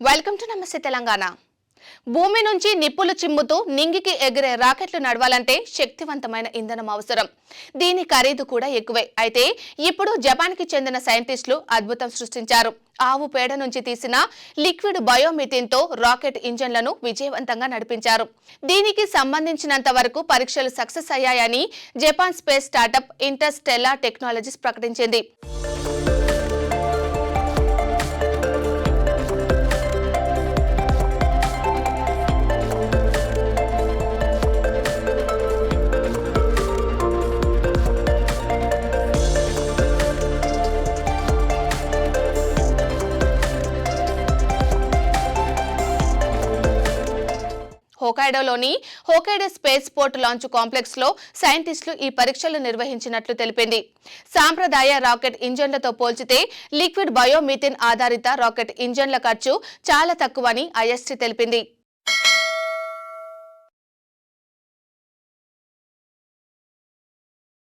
Welcome to నమస్తే తెలంగాణ. భూమి నుంచి నిప్పులు చిమ్ముతూ నింగికి ఎగిరే రాకెట్లు నడవాలంటే శక్తివంతమైన ఇంధనం అవసరం. దీని ఖరీదు కూడా ఎక్కువే. అయితే ఇప్పుడు జపాన్కి చెందిన సైంటిస్టులు అద్భుతం సృష్టించారు. ఆవు పేడ నుంచి తీసిన లిక్విడ్ బయోమిథేన్ తో రాకెట్ ఇంజన్లను విజయవంతంగా నడిపించారు. దీనికి సంబంధించినంత వరకు పరీక్షలు సక్సెస్ అయ్యాయని Japan space startup Interstellar technologies ప్రకటించింది. హోకైడోలోని హోకైడో స్పేస్ పోర్ట్ లాంచ్ కాంప్లెక్స్ లో సైంటిస్టులు ఈ పరీక్షలు నిర్వహించినట్లు తెలిపింది. సాంప్రదాయ రాకెట్ ఇంజన్లతో పోల్చితే లిక్విడ్ బయోమిథేన్ ఆధారిత రాకెట్ ఇంజన్ల ఖర్చు చాలా తక్కువని ఐఎస్టీ తెలిపింది.